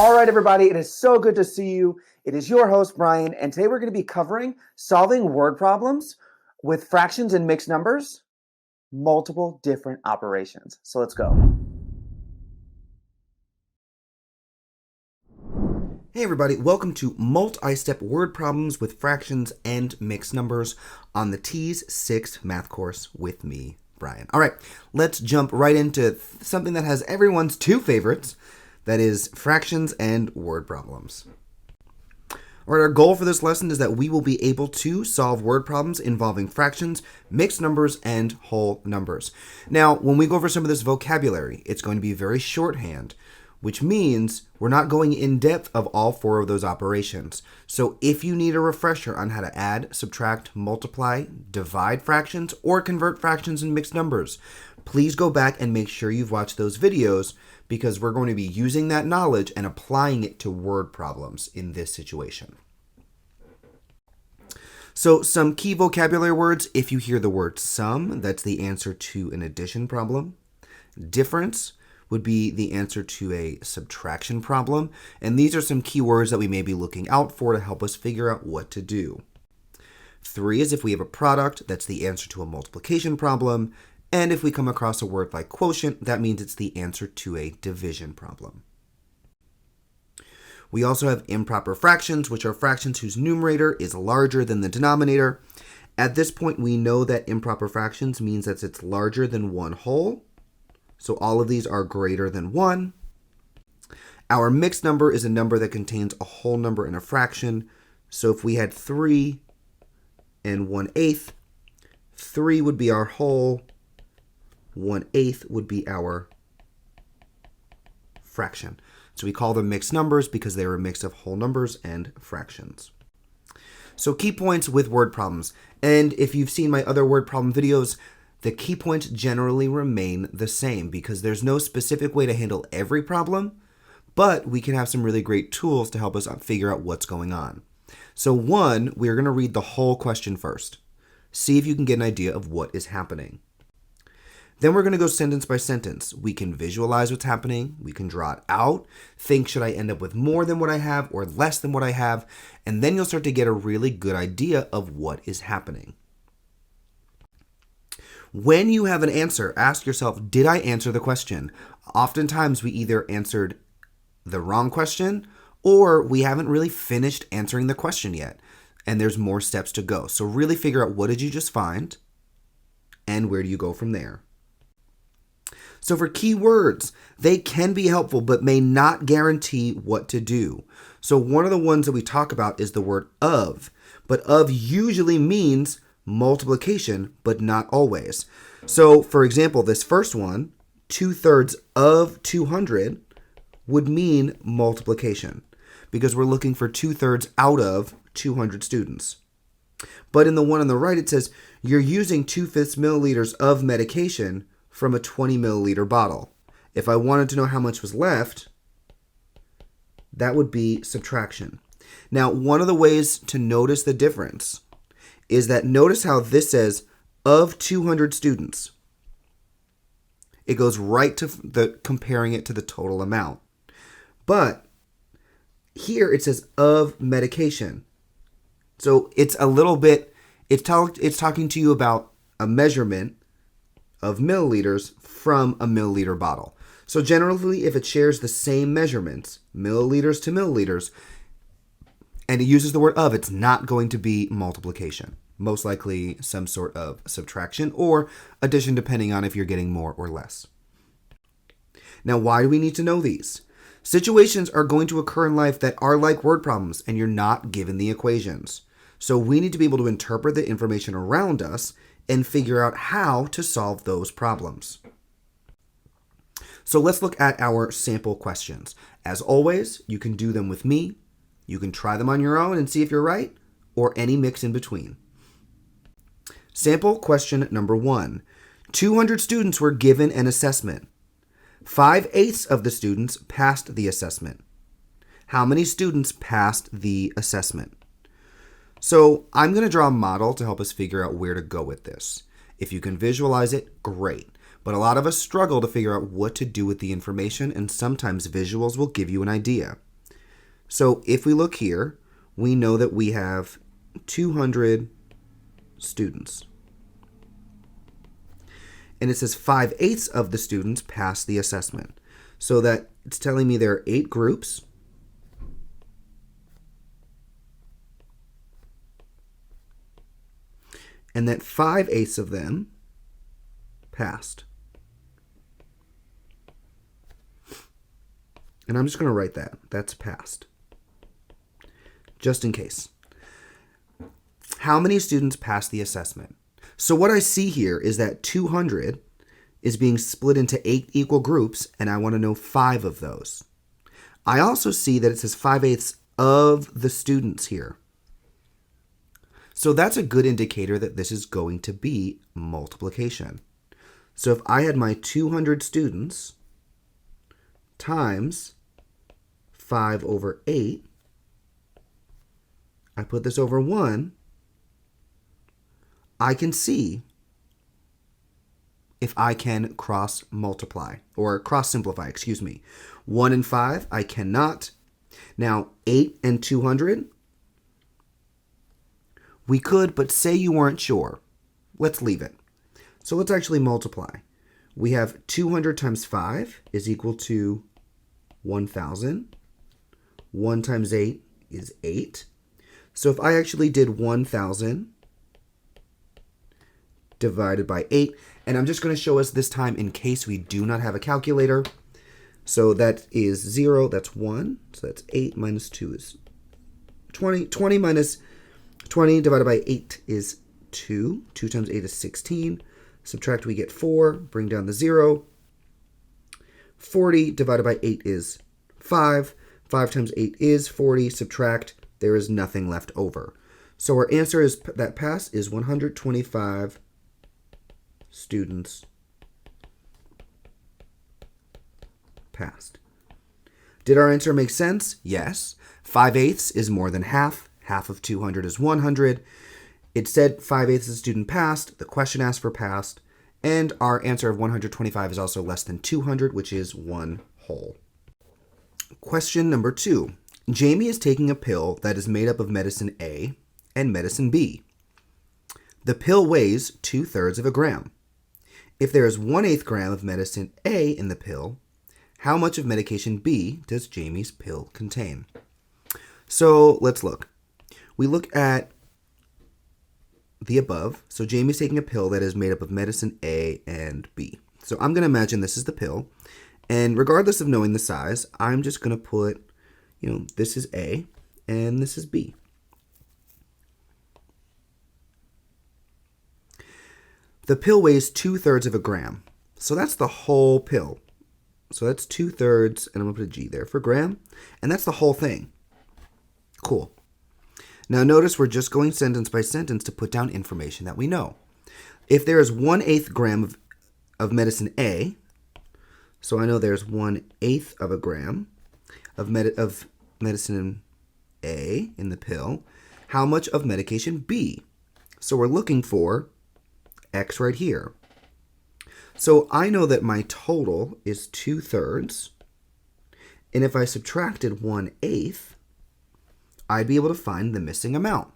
All right, everybody, it is so good to see you. It is your host, Brian, and today we're going to be covering solving word problems with fractions and mixed numbers, multiple different operations. So let's go. Hey everybody, welcome to multi-step word problems with fractions and mixed numbers on the TEAS 6th math course with me, Brian. All right, let's jump right into something that has everyone's two favorites, that is fractions and word problems. All right, our goal for this lesson is that we will be able to solve word problems involving fractions, mixed numbers, and whole numbers. Now, when we go over some of this vocabulary, it's going to be very shorthand, which means we're not going in depth of all four of those operations. So if you need a refresher on how to add, subtract, multiply, divide fractions, or convert fractions and mixed numbers, please go back and make sure you've watched those videos because we're going to be using that knowledge and applying it to word problems in this situation. So some key vocabulary words: if you hear the word sum, that's the answer to an addition problem. Difference would be the answer to a subtraction problem. And these are some key words that we may be looking out for to help us figure out what to do. 3 is if we have a product, that's the answer to a multiplication problem. And if we come across a word like quotient, that means it's the answer to a division problem. We also have improper fractions, which are fractions whose numerator is larger than the denominator. At this point, we know that improper fractions means that it's larger than one whole. So all of these are greater than 1. Our mixed number is a number that contains a whole number and a fraction. So if we had 3 and 1/8, 3 would be our whole, 1/8 would be our fraction. So we call them mixed numbers because they are a mix of whole numbers and fractions. So key points with word problems. And if you've seen my other word problem videos, the key points generally remain the same because there's no specific way to handle every problem, but we can have some really great tools to help us figure out what's going on. So 1, we're going to read the whole question first. See if you can get an idea of what is happening. Then we're going to go sentence by sentence. We can visualize what's happening. We can draw it out. Think, should I end up with more than what I have or less than what I have? And then you'll start to get a really good idea of what is happening. When you have an answer, ask yourself, did I answer the question? Oftentimes we either answered the wrong question or we haven't really finished answering the question yet. And there's more steps to go. So really figure out, what did you just find? And where do you go from there? So for keywords, they can be helpful but may not guarantee what to do. So one of the ones that we talk about is the word of. But of usually means multiplication, but not always. So for example, this first one, 2/3 of 200 would mean multiplication because we're looking for 2/3 out of 200 students. But in the one on the right, it says you're using 2/5 milliliters of medication from a 20 milliliter bottle. If I wanted to know how much was left, that would be subtraction. Now, one of the ways to notice the difference is that notice how this says of 200 students. It goes right to comparing it to the total amount. But here it says of medication. So it's a little bit, it's talking to you about a measurement of milliliters from a milliliter bottle. So generally, if it shares the same measurements, milliliters to milliliters, and it uses the word of, it's not going to be multiplication. Most likely some sort of subtraction or addition, depending on if you're getting more or less. Now, why do we need to know these? Situations are going to occur in life that are like word problems, and you're not given the equations. So we need to be able to interpret the information around us and figure out how to solve those problems. So let's look at our sample questions. As always, you can do them with me. You can try them on your own and see if you're right, or any mix in between. Sample question number 1. 200 students were given an assessment. 5/8 of the students passed the assessment. How many students passed the assessment? So I'm going to draw a model to help us figure out where to go with this. If you can visualize it, great. But a lot of us struggle to figure out what to do with the information, and sometimes visuals will give you an idea. So if we look here, we know that we have 200 students. And it says 5/8 of the students passed the assessment. So that it's telling me there are 8 groups. And that 5/8 of them passed. And I'm just going to write that. That's passed. Just in case. How many students passed the assessment? So what I see here is that 200 is being split into 8 equal groups, and I want to know 5 of those. I also see that it says 5/8 of the students here. So that's a good indicator that this is going to be multiplication. So if I had my 200 students times 5/8, I put this over 1, I can see if I can cross multiply, or cross simplify, excuse me. 1 and 5, I cannot. Now, 8 and 200, we could, but say you weren't sure. Let's leave it. So let's actually multiply. We have 200 times 5 is equal to 1,000. 1 times 8 is 8. So if I actually did 1,000 divided by 8, and I'm just going to show us this time in case we do not have a calculator. So that is 0, that's 1. So that's 8 minus 2 is 20. 20 minus 20 divided by 8 is 2. 2 times 8 is 16. Subtract, we get 4. Bring down the 0. 40 divided by 8 is 5. 5 times 8 is 40. Subtract, there is nothing left over. So our answer is that pass is 125 students passed. Did our answer make sense? Yes. 5/8 is more than half. Half of 200 is 100. It said 5/8 of the student passed. The question asked for passed. And our answer of 125 is also less than 200, which is 1 whole. Question number 2. Jamie is taking a pill that is made up of medicine A and medicine B. The pill weighs 2/3 of a gram. If there is 1/8 gram of medicine A in the pill, how much of medication B does Jamie's pill contain? So let's look. We look at the above. So Jamie's taking a pill that is made up of medicine A and B. So I'm going to imagine this is the pill. And regardless of knowing the size, I'm just going to put, this is A and this is B. The pill weighs 2/3 of a gram. So that's the whole pill. So that's 2/3, and I'm going to put a G there for gram. And that's the whole thing. Cool. Now notice we're just going sentence by sentence to put down information that we know. If there is 1/8 gram of medicine A, so I know there's 1/8 of a gram of medicine A in the pill, how much of medication B? So we're looking for X right here. So I know that my total is 2/3, and if I subtracted 1/8, I'd be able to find the missing amount.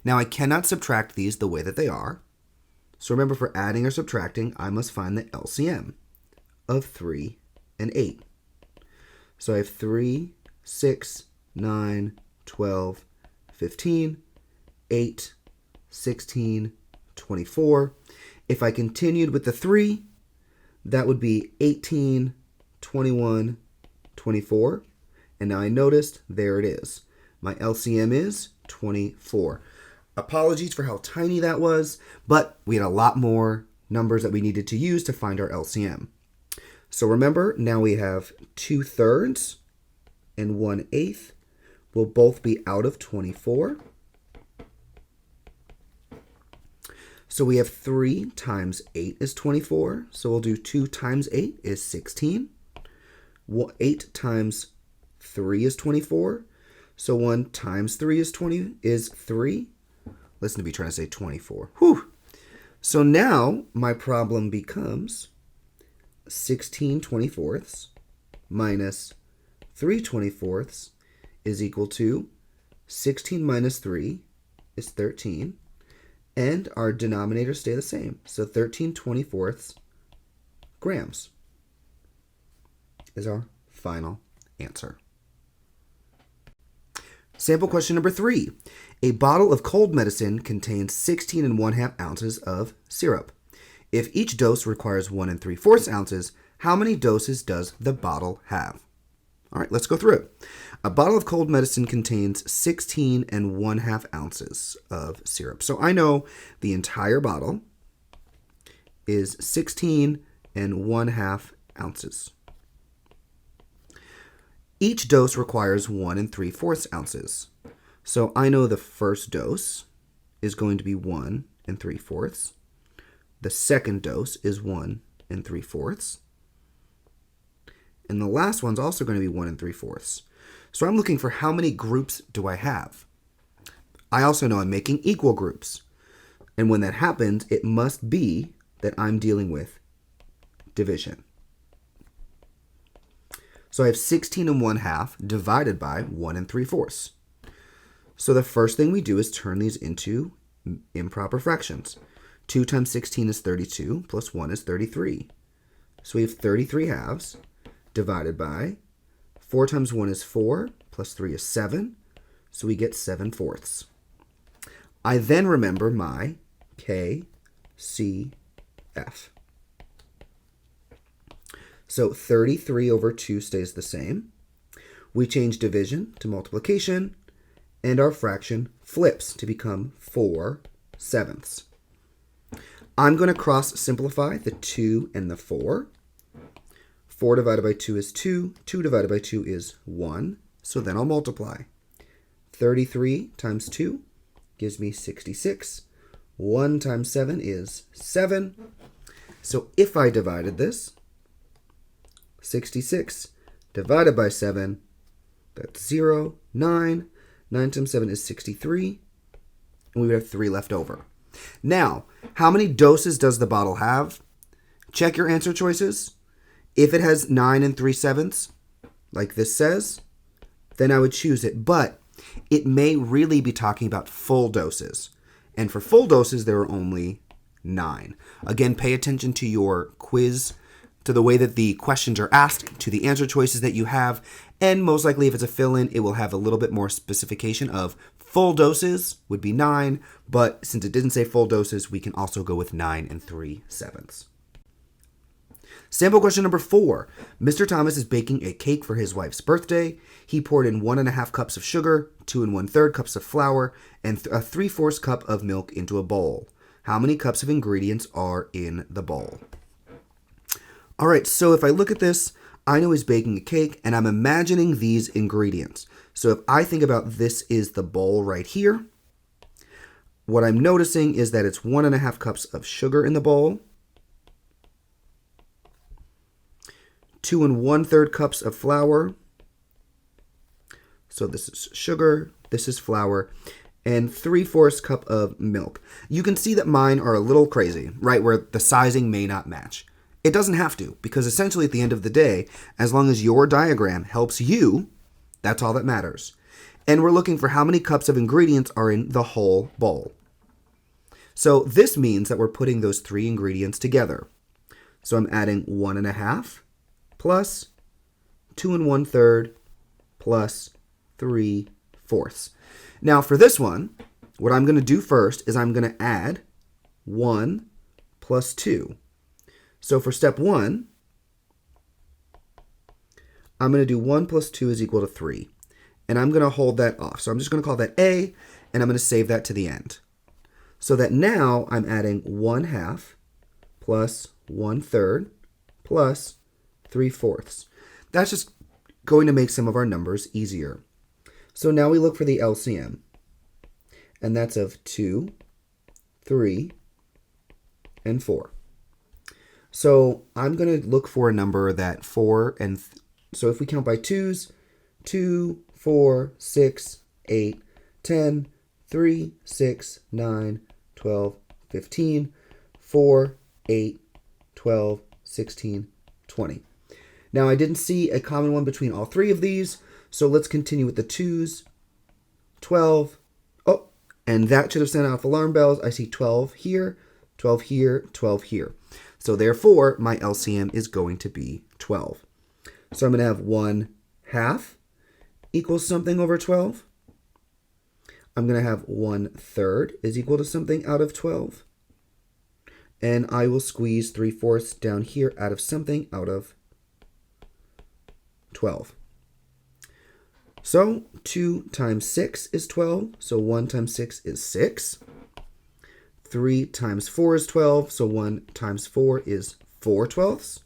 Now I cannot subtract these the way that they are. So remember, for adding or subtracting, I must find the LCM of 3 and 8. So I have 3, 6, 9, 12, 15, 8, 16, 24. If I continued with the 3, that would be 18, 21, 24. And now I noticed, there it is. My LCM is 24. Apologies for how tiny that was, but we had a lot more numbers that we needed to use to find our LCM. So remember, now we have 2/3 and 1/8 will both be out of 24. So we have 3 times 8 is 24. So we'll do 2 times 8 is 16. 8 times 3 is 24. So 1 times 3 is 3. Listen to me trying to say 24. Whew. So now my problem becomes 16 24ths minus 3 24ths is equal to 16 minus 3 is 13. And our denominators stay the same. So 13 24ths grams is our final answer. Sample question number 3. A bottle of cold medicine contains 16 1/2 ounces of syrup. If each dose requires 1 3/4 ounces, how many doses does the bottle have? All right, let's go through it. A bottle of cold medicine contains 16 1/2 ounces of syrup. So I know the entire bottle is 16 1/2 ounces. Each dose requires 1 3/4 ounces. So I know the first dose is going to be 1 3/4. The second dose is 1 3/4. And the last one's also going to be 1 3/4. So I'm looking for how many groups do I have. I also know I'm making equal groups. And when that happens, it must be that I'm dealing with division. So I have 16 1/2 divided by 1 3/4. So the first thing we do is turn these into improper fractions. 2 times 16 is 32, plus 1 is 33. So we have 33 halves divided by 4 times 1 is 4, plus 3 is 7. So we get 7 fourths. I then remember my K, C, F. So 33 over 2 stays the same. We change division to multiplication, and our fraction flips to become 4/7. I'm going to cross simplify the 2 and the 4. 4 divided by 2 is 2. 2 divided by 2 is 1. So then I'll multiply. 33 times 2 gives me 66. 1 times 7 is 7. So if I divided this, 66 divided by 7, that's 0, 9. 9 times 7 is 63. And we would have 3 left over. Now, how many doses does the bottle have? Check your answer choices. If it has 9 3/7, like this says, then I would choose it. But it may really be talking about full doses. And for full doses, there are only 9. Again, pay attention to your quiz, to the way that the questions are asked, to the answer choices that you have, and most likely if it's a fill-in, it will have a little bit more specification of full doses would be 9, but since it didn't say full doses, we can also go with 9 3/7. Sample question number 4. Mr. Thomas is baking a cake for his wife's birthday. He poured in 1 1/2 cups of sugar, 2 1/3 cups of flour, and a 3/4 cup of milk into a bowl. How many cups of ingredients are in the bowl? All right, so if I look at this, I know he's baking a cake, and I'm imagining these ingredients. So if I think about this is the bowl right here, what I'm noticing is that it's 1 1/2 cups of sugar in the bowl, 2 1/3 cups of flour. So this is sugar, this is flour, and 3/4 cup of milk. You can see that mine are a little crazy, right, where the sizing may not match. It doesn't have to, because essentially at the end of the day, as long as your diagram helps you, that's all that matters. And we're looking for how many cups of ingredients are in the whole bowl. So this means that we're putting those 3 ingredients together. So I'm adding 1 1/2 plus 2 1/3 plus 3/4. Now for this one, what I'm going to do first is I'm going to add 1 plus 2. So for step 1, I'm going to do 1 plus 2 is equal to 3. And I'm going to hold that off. So I'm just going to call that A, and I'm going to save that to the end. So that now I'm adding 1/2 plus 1/3 plus 3/4. That's just going to make some of our numbers easier. So now we look for the LCM. And that's of 2, 3, and 4. So I'm going to look for a number that 4 and... So if we count by 2s, 2, 4, 6, 8, 10, 3, 6, 9, 12, 15, 4, 8, 12, 16, 20. Now, I didn't see a common one between all three of these, so let's continue with the 2's. 12. Oh, and that should have sent off alarm bells. I see 12 here, 12 here, 12 here. So therefore, my LCM is going to be 12. So I'm going to have 1/2 equals something over 12. I'm going to have 1/3 is equal to something out of 12. And I will squeeze 3/4 down here out of something out of 12. So 2 times 6 is 12. So 1 times 6 is 6. 3 times 4 is 12. So 1 times 4 is 4/12.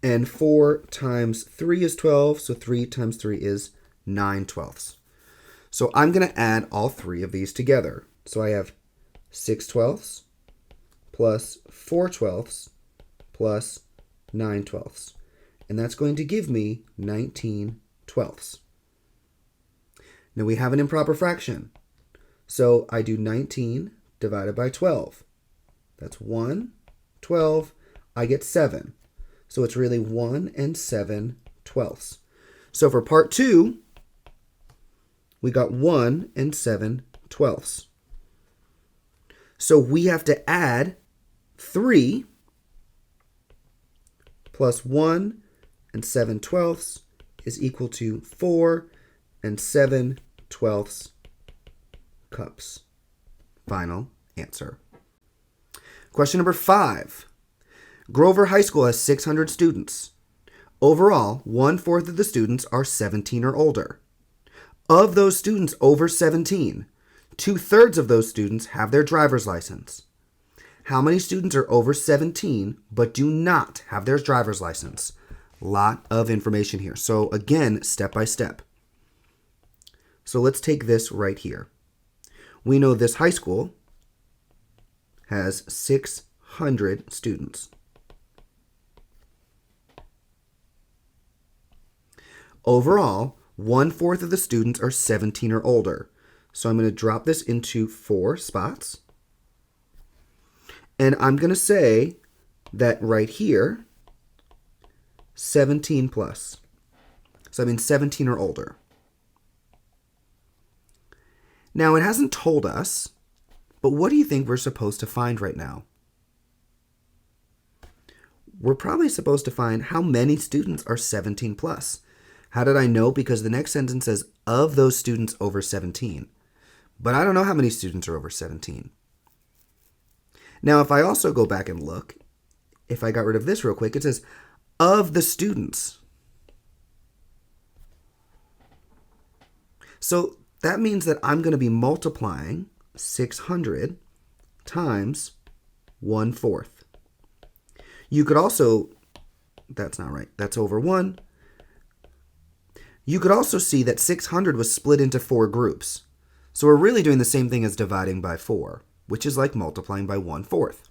And 4 times 3 is 12. So 3 times 3 is 9/12. So I'm going to add all three of these together. So I have 6/12 plus 4/12 plus 9/12. And that's going to give me 19/12. Now we have an improper fraction. So I do 19 divided by 12. That's 1, 12. I get 7. So it's really 1 7/12. So for part 2, we got 1 7/12. So we have to add 3 plus 1 7/12 is equal to 4 7/12 cups. Final answer. Question number 5. Grover High School has 600 students. Overall, 1/4 of the students are 17 or older. Of those students over 17, 2/3 of those students have their driver's license. How many students are over 17 but do not have their driver's license? Lot of information here. So again, step by step. So let's take this right here. We know this high school has 600 students. Overall, 1/4 of the students are 17 or older. So I'm going to drop this into 4 spots. And I'm going to say that right here, 17 plus. So I mean 17 or older. Now it hasn't told us, but what do you think we're supposed to find right now? We're probably supposed to find how many students are 17 plus. How did I know? Because the next sentence says of those students over 17. But I don't know how many students are over 17. Now if I also go back and look, if I got rid of this real quick, it says of the students. So that means that I'm going to be multiplying 600 times 1/4. You could also, that's not right, that's over 1. You could also see that 600 was split into 4 groups. So we're really doing the same thing as dividing by 4, which is like multiplying by 1/4.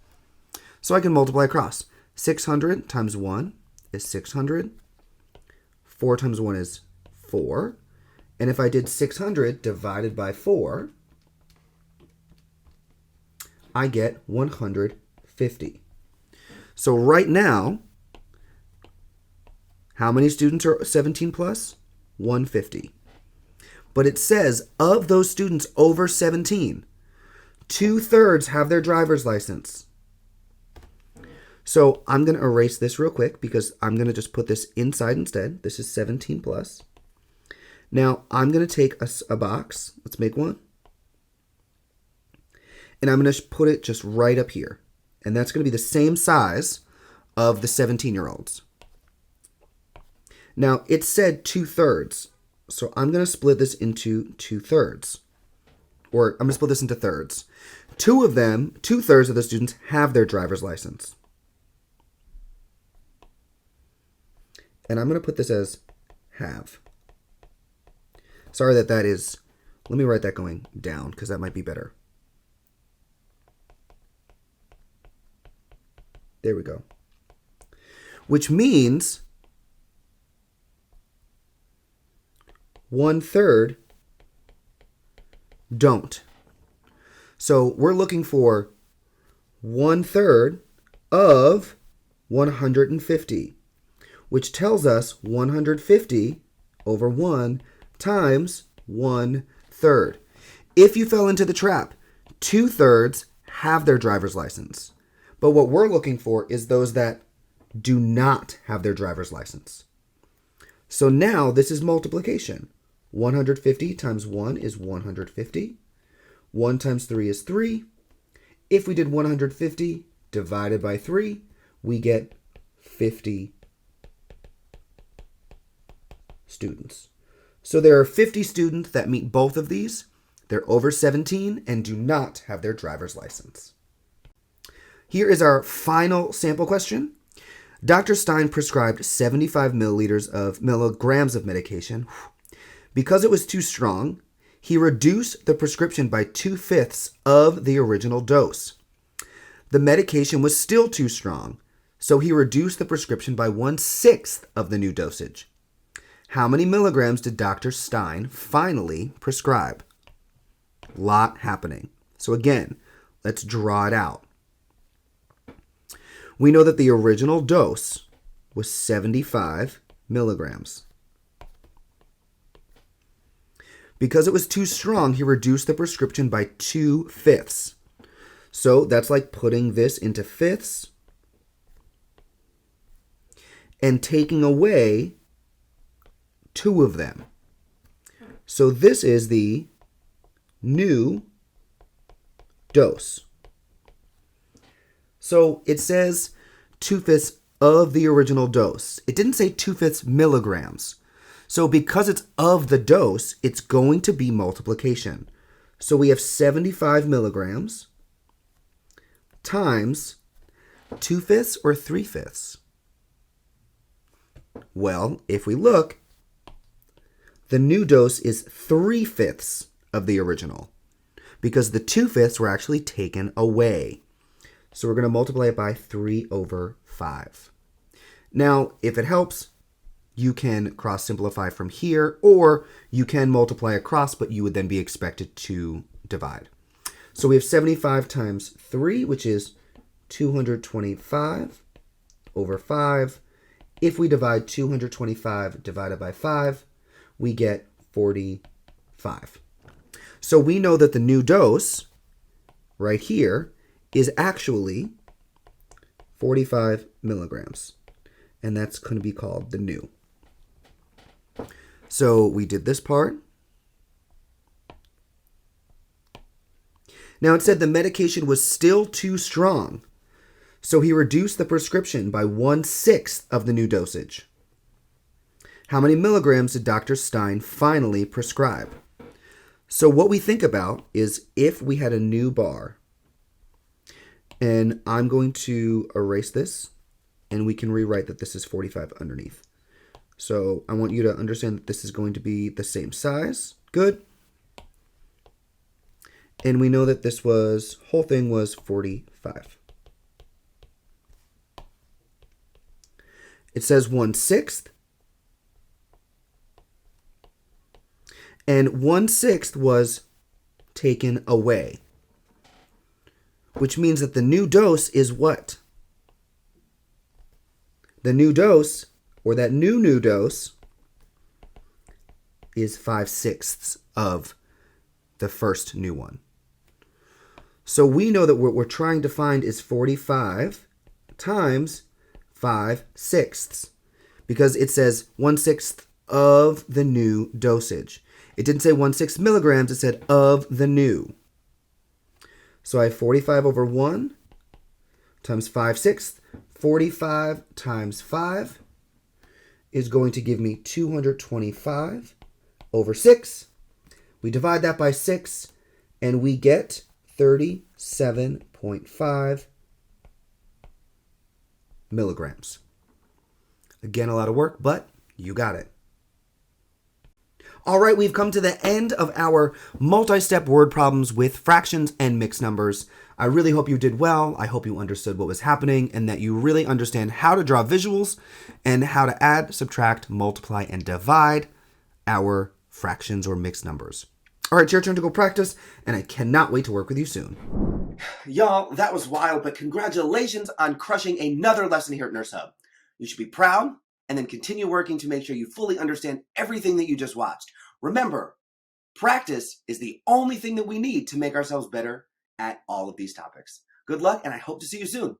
So I can multiply across. 600 times 1 is 600. 4 times 1 is 4. And if I did 600 divided by 4, I get 150. So right now, how many students are 17 plus? 150. But it says of those students over 17, 2/3 have their driver's license. So I'm going to erase this real quick because I'm going to just put this inside instead. This is 17 plus. Now I'm going to take a box. Let's make one. And I'm going to put it just right up here. And that's going to be the same size of the 17-year-olds. Now it said 2/3. So I'm going to split this into 2/3. Or I'm going to split this into thirds. 2/3 of the students have their driver's license. And I'm going to put this as have. Sorry that is, let me write that going down because that might be better. There we go. Which means 1/3 don't. So we're looking for 1/3 of 150, which tells us 150 over 1 times 1/3. If you fell into the trap, 2/3 have their driver's license. But what we're looking for is those that do not have their driver's license. So now this is multiplication. 150 times 1 is 150. 1 times 3 is 3. If we did 150 divided by 3, we get 50 students. So there are 50 students that meet both of these. They're over 17 and do not have their driver's license. Here is our final sample question. Dr. Stein prescribed 75 milligrams of medication. Because it was too strong, he reduced the prescription by 2/5 of the original dose. The medication was still too strong, so he reduced the prescription by 1/6 of the new dosage. How many milligrams did Dr. Stein finally prescribe? Lot happening. So again, let's draw it out. We know that the original dose was 75 milligrams. Because it was too strong, he reduced the prescription by 2/5. So that's like putting this into fifths and taking away 2 of them. So this is the new dose. So it says 2/5 of the original dose. It didn't say 2/5 milligrams. So because it's of the dose, it's going to be multiplication. So we have 75 milligrams times 2/5 or 3/5. Well, if we look, the new dose is 3/5 of the original because the 2/5 were actually taken away. So we're going to multiply it by 3/5. Now, if it helps, you can cross simplify from here, or you can multiply across, but you would then be expected to divide. So we have 75 times 3, which is 225 over 5. If we divide 225 divided by 5, we get 45. So we know that the new dose right here is actually 45 milligrams. And that's going to be called the new. So we did this part. Now it said the medication was still too strong. So he reduced the prescription by 1/6 of the new dosage. How many milligrams did Dr. Stein finally prescribe? So what we think about is if we had a new bar, and I'm going to erase this, and we can rewrite that this is 45 underneath. So I want you to understand that this is going to be the same size. Good. And we know that this whole thing was 45. It says 1/6. And 1/6 was taken away. Which means that the new dose is what? The new dose, or that new dose, is 5/6 of the first new one. So we know that what we're trying to find is 45 times 5/6, because it says 1/6 of the new dosage. It didn't say 1/6 milligrams, it said of the new. So I have 45 over 1 times 5/6. 45 times 5 is going to give me 225 over 6. We divide that by 6, and we get 37.5 milligrams. Again, a lot of work, but you got it. All right, we've come to the end of our multi-step word problems with fractions and mixed numbers. I really hope you did well. I hope you understood what was happening and that you really understand how to draw visuals and how to add, subtract, multiply, and divide our fractions or mixed numbers. All right, it's your turn to go practice, and I cannot wait to work with you soon. Y'all, that was wild, but congratulations on crushing another lesson here at Nurse Hub. You should be proud and then continue working to make sure you fully understand everything that you just watched. Remember, practice is the only thing that we need to make ourselves better at all of these topics. Good luck, and I hope to see you soon.